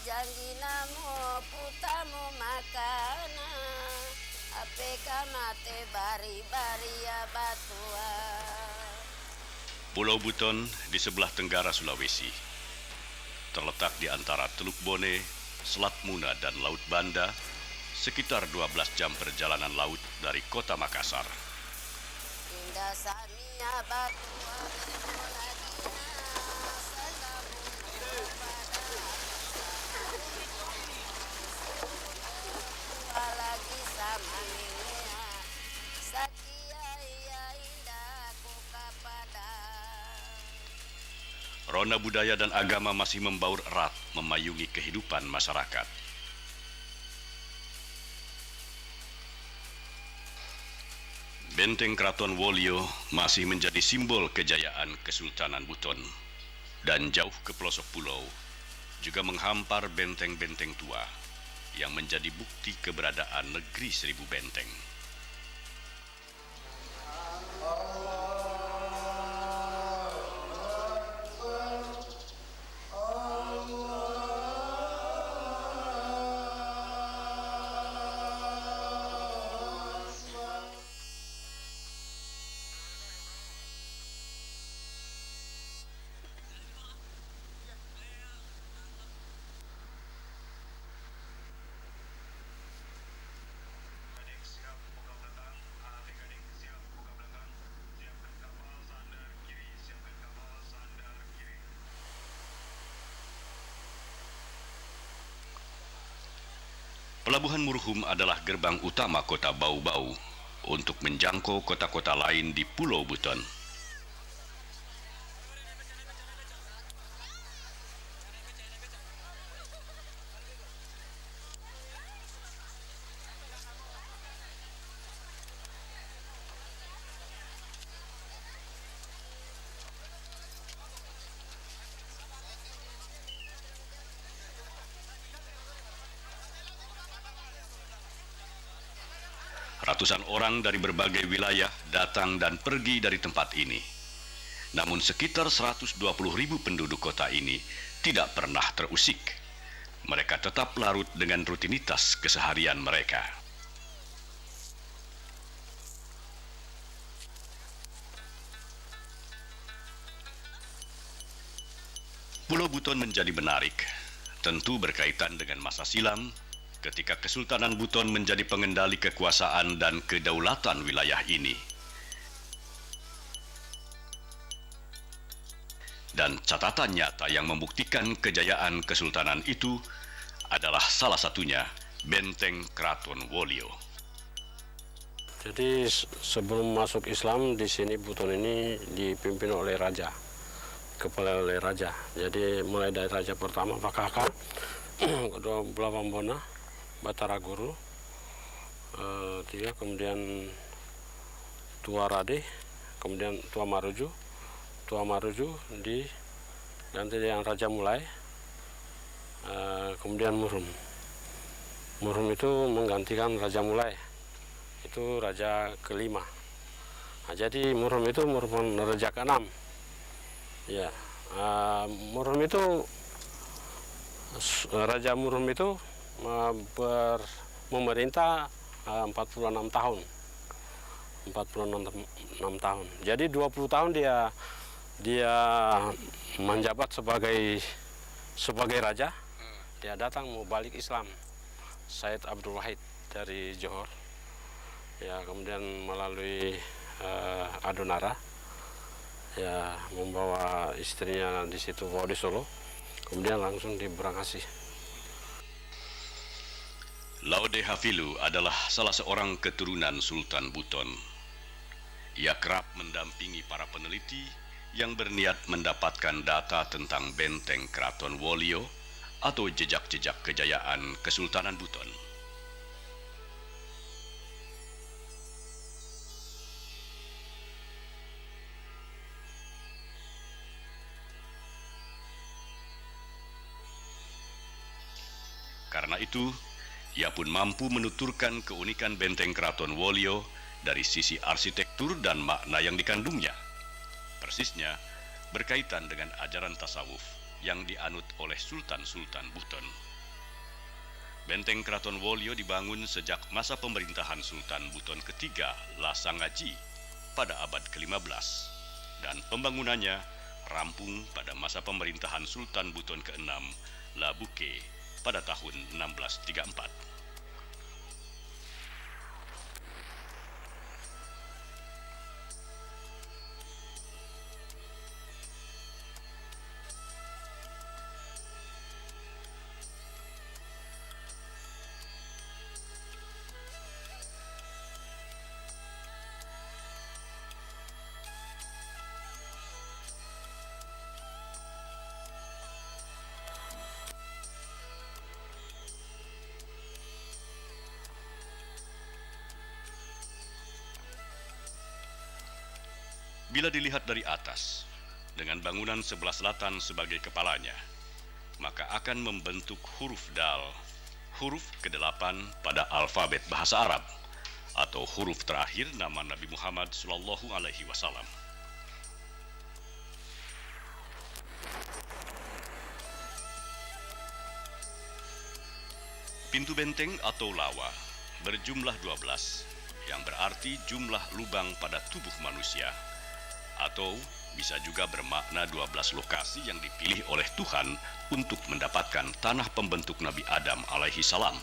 janji namo putamu makana apeka mate bari-bari ya batua. Pulau Buton di sebelah tenggara Sulawesi terletak di antara Teluk Bone, Selat Muna dan Laut Banda, sekitar 12 jam perjalanan laut dari kota Makassar. Indah samia batua lagi sama minea sakia iya indah kuka pada. Rona budaya dan agama masih membaur erat memayungi kehidupan masyarakat. Benteng Keraton Wolio masih menjadi simbol kejayaan Kesultanan Buton. Dan jauh ke pelosok pulau juga menghampar benteng-benteng tua yang menjadi bukti keberadaan negeri seribu benteng. Pelabuhan Muruhum adalah gerbang utama kota Bau-Bau untuk menjangkau kota-kota lain di Pulau Buton. Ratusan orang dari berbagai wilayah datang dan pergi dari tempat ini. Namun sekitar 120.000 penduduk kota ini tidak pernah terusik. Mereka tetap larut dengan rutinitas keseharian mereka. Pulau Buton menjadi menarik, tentu berkaitan dengan masa silam, ketika Kesultanan Buton menjadi pengendali kekuasaan dan kedaulatan wilayah ini. Dan catatan nyata yang membuktikan kejayaan kesultanan itu adalah salah satunya Benteng Keraton Wolio. Jadi sebelum masuk Islam di sini Buton ini dipimpin oleh raja, kepala oleh raja. Jadi mulai dari raja pertama Pakaka, kedua Blawambona, Batara Guru, tiga, kemudian Tua Rade, kemudian Tua Maruju diganti yang Raja Mulai, kemudian Murum itu menggantikan Raja Mulai, itu Raja kelima. Nah, jadi Murum itu merupakan Raja keenam. Ya, Murum itu Raja Murum itu memerintah 46 tahun. Jadi 20 tahun dia menjabat sebagai raja. Dia datang mau balik Islam. Said Abdul Wahid dari Johor. Ya, kemudian melalui Adonara, ya, membawa istrinya di situ bawa di Solo. Kemudian langsung diberangkasi. Laude Hafilu adalah salah seorang keturunan Sultan Buton. Ia kerap mendampingi para peneliti yang berniat mendapatkan data tentang benteng Keraton Wolio atau jejak-jejak kejayaan Kesultanan Buton. Karena itu, ia pun mampu menuturkan keunikan benteng Keraton Wolio dari sisi arsitektur dan makna yang dikandungnya. Persisnya berkaitan dengan ajaran tasawuf yang dianut oleh Sultan-Sultan Buton. Benteng Keraton Wolio dibangun sejak masa pemerintahan Sultan Buton ketiga Lasangaji pada abad ke-15 dan pembangunannya rampung pada masa pemerintahan Sultan Buton ke-6 Labuke pada tahun 1634. Bila dilihat dari atas, dengan bangunan sebelah selatan sebagai kepalanya, maka akan membentuk huruf dal, huruf ke-8 pada alfabet bahasa Arab, atau huruf terakhir nama Nabi Muhammad SAW. Pintu benteng atau lawa berjumlah 12, yang berarti jumlah lubang pada tubuh manusia, atau bisa juga bermakna 12 lokasi yang dipilih oleh Tuhan untuk mendapatkan tanah pembentuk Nabi Adam alaihi salam.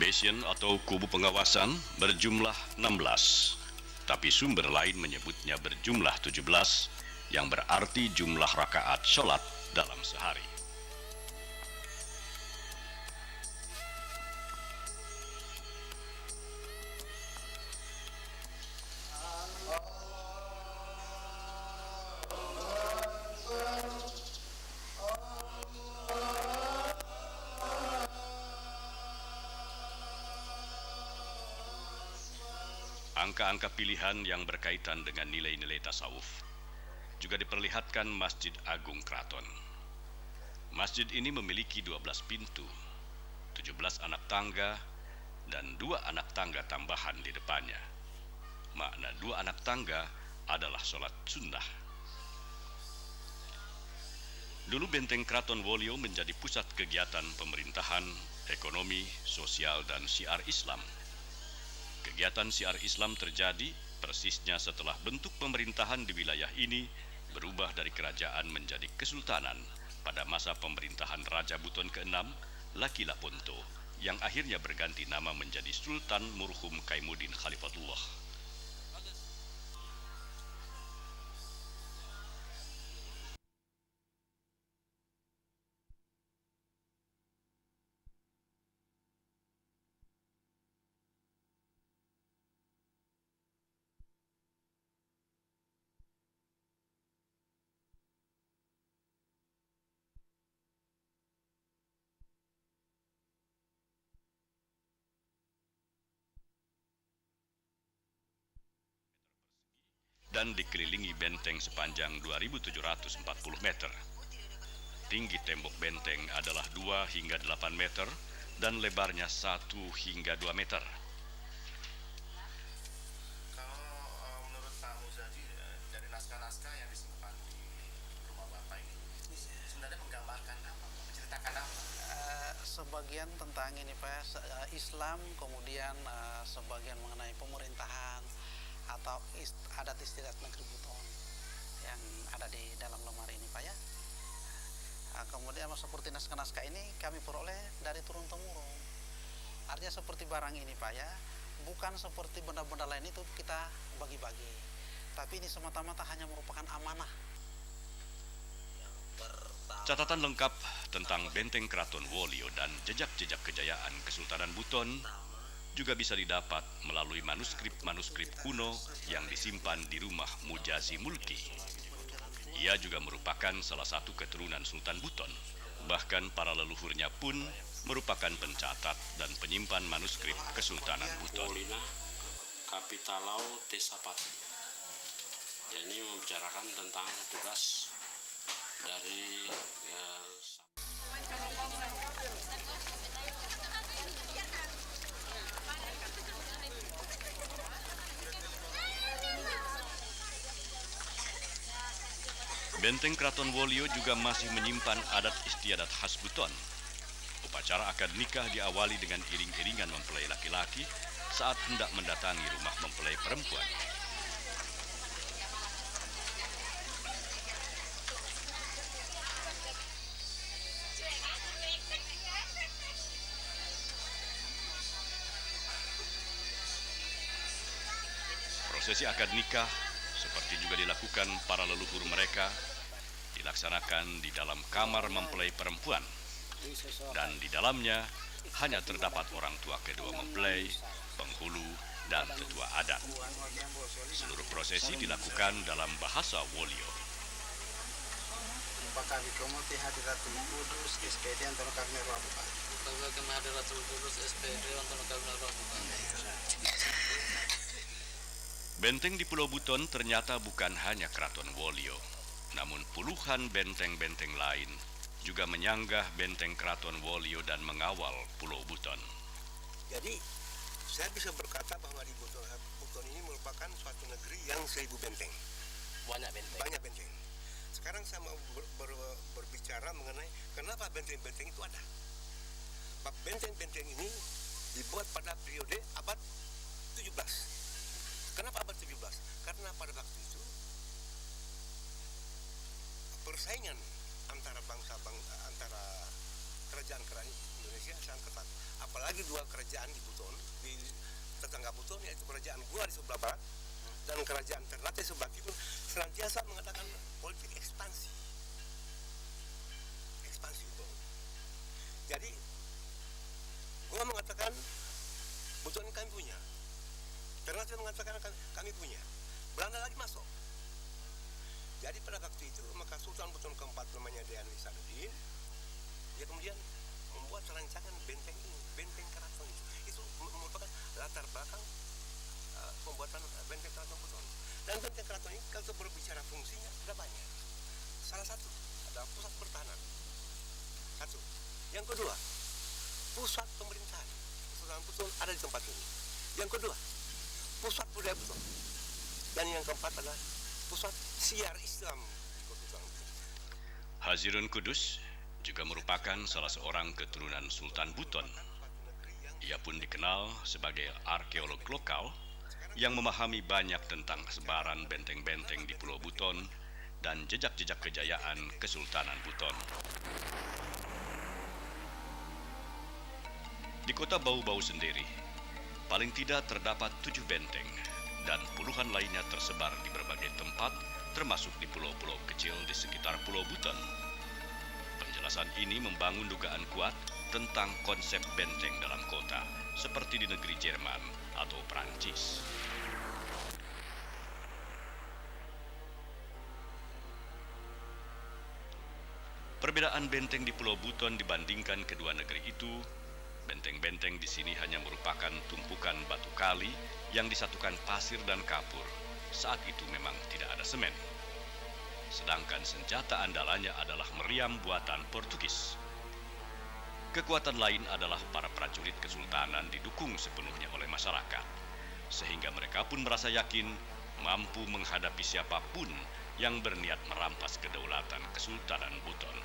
Bastion atau kubu pengawasan berjumlah 16, tapi sumber lain menyebutnya berjumlah 17, yang berarti jumlah rakaat sholat dalam sehari. Angka-angka pilihan yang berkaitan dengan nilai-nilai tasawuf juga diperlihatkan Masjid Agung Keraton. Masjid ini memiliki 12 pintu, 17 anak tangga, dan 2 anak tangga tambahan di depannya. Makna 2 anak tangga adalah sholat sunnah. Dulu benteng Keraton Wolio menjadi pusat kegiatan pemerintahan, ekonomi, sosial, dan syiar Islam. Kegiatan syiar Islam terjadi persisnya setelah bentuk pemerintahan di wilayah ini berubah dari kerajaan menjadi kesultanan pada masa pemerintahan Raja Buton ke-6, Laki Laponto, yang akhirnya berganti nama menjadi Sultan Murhum Kaimuddin Khalifatullah. Dan dikelilingi benteng sepanjang 2.740 meter. Tinggi tembok benteng adalah 2 hingga 8 meter dan lebarnya 1 hingga 2 meter. Kalau menurut Pak Muzadi, dari naskah-naskah yang disimpan di rumah Bapak ini, sebenarnya menggambarkan apa, menceritakan apa? Sebagian tentang ini Pak, Islam, kemudian sebagian mengenai pemerintahan atau adat istiadat negeri Buton yang ada di dalam lemari ini Pak ya. Kemudian seperti naskah-naskah ini kami peroleh dari turun-temurun. Artinya seperti barang ini Pak ya, bukan seperti benda-benda lain itu kita bagi-bagi, tapi ini semata-mata hanya merupakan amanah. Catatan lengkap tentang benteng Keraton Wolio dan jejak-jejak kejayaan Kesultanan Buton juga bisa didapat melalui manuskrip-manuskrip kuno yang disimpan di rumah Mujazi Mulki. Ia juga merupakan salah satu keturunan Sultan Buton. Bahkan para leluhurnya pun merupakan pencatat dan penyimpan manuskrip Kesultanan Buton. Polina Kapitalau Tesapati. Ini membicarakan tentang tugas dari Benteng Keraton Wolio juga masih menyimpan adat istiadat khas Buton. Upacara akad nikah diawali dengan iring-iringan mempelai laki-laki saat hendak mendatangi rumah mempelai perempuan. Prosesi akad nikah, seperti juga dilakukan para leluhur mereka, dilaksanakan di dalam kamar mempelai perempuan. Dan di dalamnya hanya terdapat orang tua kedua mempelai, penghulu, dan tetua adat. Seluruh prosesi dilakukan dalam bahasa Wolio. Benteng di Pulau Buton ternyata bukan hanya Keraton Wolio, namun puluhan benteng-benteng lain juga menyanggah benteng Keraton Wolio dan mengawal Pulau Buton. Jadi, saya bisa berkata bahwa di Buton ini merupakan suatu negeri yang 1000 benteng. Banyak benteng. Banyak benteng. Sekarang saya mau berbicara mengenai kenapa benteng-benteng itu ada. Benteng-benteng ini dibuat pada periode abad 17. Kenapa abad 17? Karena pada waktu itu persaingan antara antara kerajaan-kerajaan Indonesia sangat ketat. Apalagi dua kerajaan di Buton, di tetangga Buton, yaitu kerajaan Goa di sebelah barat dan kerajaan Ternate sebelah timur, senantiasa mengatakan politik ekspansi. Ekspansi itu. Jadi Goa mengatakan Buton kami punya. Ternate mengatakan kami punya. Belanda lagi masuk. Jadi pada waktu itu maka Sultan Buton keempat namanya Dean Lisanuddin, dia kemudian membuat rancangan benteng ini, benteng keraton itu merupakan latar belakang pembuatan benteng keraton Buton. Dan benteng keraton ini kalau berbicara fungsinya ada banyak. Salah satu adalah pusat pertahanan. Satu. Yang kedua, pusat pemerintahan. Sultan Buton ada di tempat ini. Yang kedua, pusat budaya Buton. Dan yang keempat adalah pusat siar Islam di Kota Buton. Hazirun Kudus juga merupakan salah seorang keturunan Sultan Buton. Ia pun dikenal sebagai arkeolog lokal yang memahami banyak tentang sebaran benteng-benteng di Pulau Buton dan jejak-jejak kejayaan Kesultanan Buton. Di kota Bau-Bau sendiri, paling tidak terdapat 7 benteng dan puluhan lainnya tersebar di berbagai tempat, termasuk di pulau-pulau kecil di sekitar Pulau Buton. Penjelasan ini membangun dugaan kuat tentang konsep benteng dalam kota, seperti di negeri Jerman atau Prancis. Perbedaan benteng di Pulau Buton dibandingkan kedua negeri itu, benteng-benteng di sini hanya merupakan tumpukan batu kali yang disatukan pasir dan kapur. Saat itu memang tidak ada semen. Sedangkan senjata andalannya adalah meriam buatan Portugis. Kekuatan lain adalah para prajurit kesultanan didukung sepenuhnya oleh masyarakat, sehingga mereka pun merasa yakin mampu menghadapi siapapun yang berniat merampas kedaulatan Kesultanan Buton.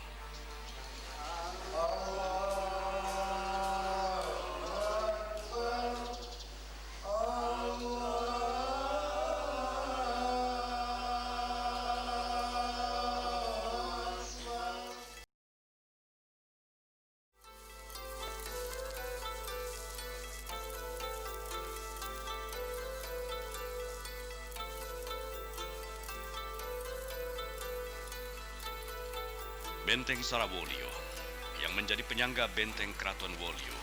Benteng Sarawolio yang menjadi penyangga benteng Keraton Wolio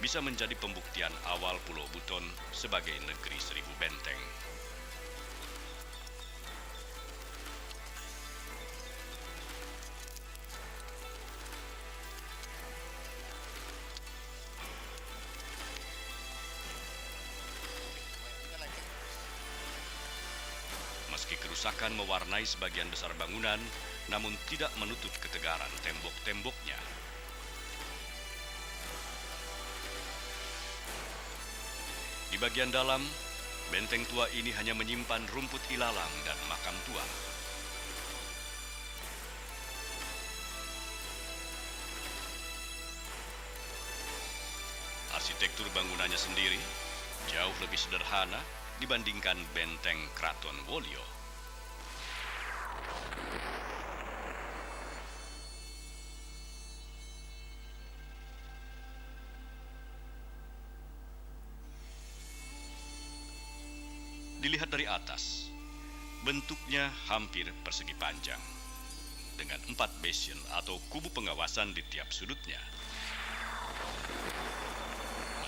bisa menjadi pembuktian awal Pulau Buton sebagai negeri 1000 benteng. Meski kerusakan mewarnai sebagian besar bangunan, namun tidak menutup ketegaran tembok-temboknya. Di bagian dalam, benteng tua ini hanya menyimpan rumput ilalang dan makam tua. Arsitektur bangunannya sendiri jauh lebih sederhana dibandingkan benteng Keraton Wolio. Dilihat dari atas, bentuknya hampir persegi panjang, dengan 4 bastion atau kubu pengawasan di tiap sudutnya.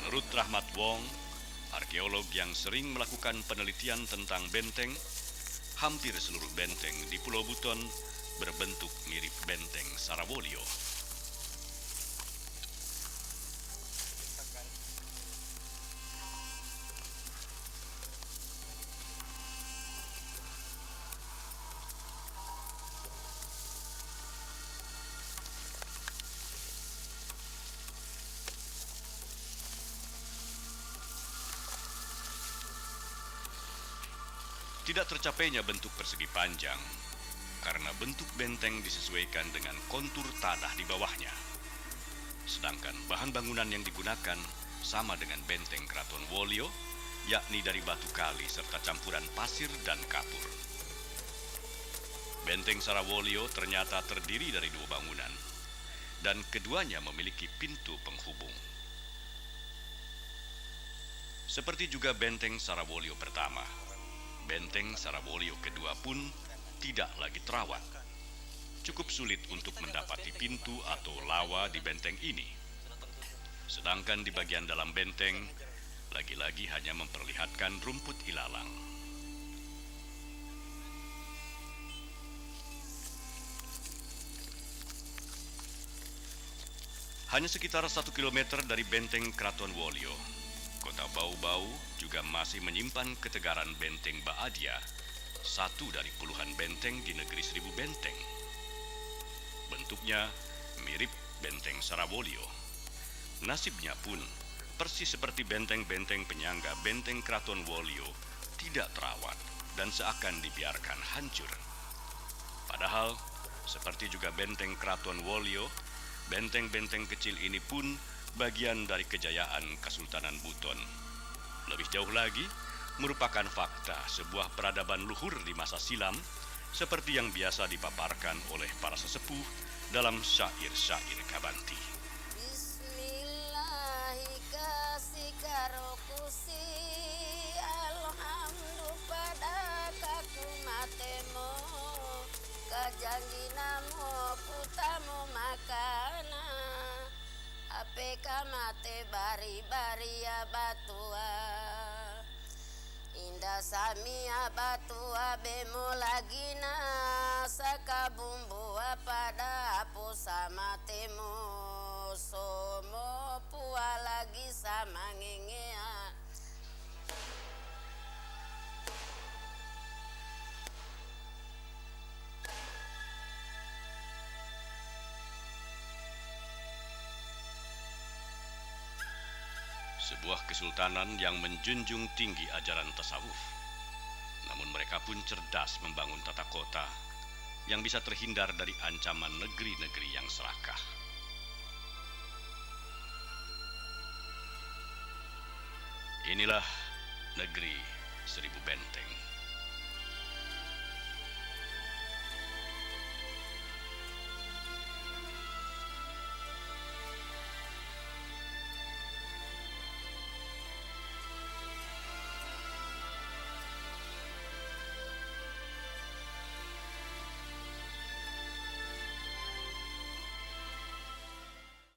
Menurut Rahmat Wong, arkeolog yang sering melakukan penelitian tentang benteng, hampir seluruh benteng di Pulau Buton berbentuk mirip benteng Sarawolio. Tidak tercapainya bentuk persegi panjang karena bentuk benteng disesuaikan dengan kontur tanah di bawahnya. Sedangkan bahan bangunan yang digunakan sama dengan benteng Keraton Wolio, yakni dari batu kali serta campuran pasir dan kapur. Benteng Sarawolio ternyata terdiri dari 2 bangunan, dan keduanya memiliki pintu penghubung. Seperti juga benteng Sarawolio pertama, benteng Sarawolio kedua pun tidak lagi terawat. Cukup sulit untuk mendapati pintu atau lawa di benteng ini. Sedangkan di bagian dalam benteng, lagi-lagi hanya memperlihatkan rumput ilalang. Hanya sekitar 1 kilometer dari benteng Keraton Wolio, Kota Bau-Bau juga masih menyimpan ketegaran benteng Baadia, satu dari puluhan benteng di negeri 1000 benteng. Bentuknya mirip benteng Sarawolio. Nasibnya pun persis seperti benteng-benteng penyangga benteng Keraton Wolio, tidak terawat dan seakan dibiarkan hancur. Padahal, seperti juga benteng Keraton Wolio, benteng-benteng kecil ini pun bagian dari kejayaan Kesultanan Buton. Lebih jauh lagi, merupakan fakta sebuah peradaban luhur di masa silam, seperti yang biasa dipaparkan oleh para sesepuh dalam syair-syair Kabanti. Bismillahi kasih karokusi, alhamdu pada kaku matemo, kajanji namo putamu makana, apk mate bari-bari ya batua. Indah samia batua bemo lagi na saka bumbu pada apu sama temo somo pua lagi sama ngengea. Sebuah kesultanan yang menjunjung tinggi ajaran tasawuf. Namun mereka pun cerdas membangun tata kota yang bisa terhindar dari ancaman negeri-negeri yang serakah. Inilah negeri 1000 benteng.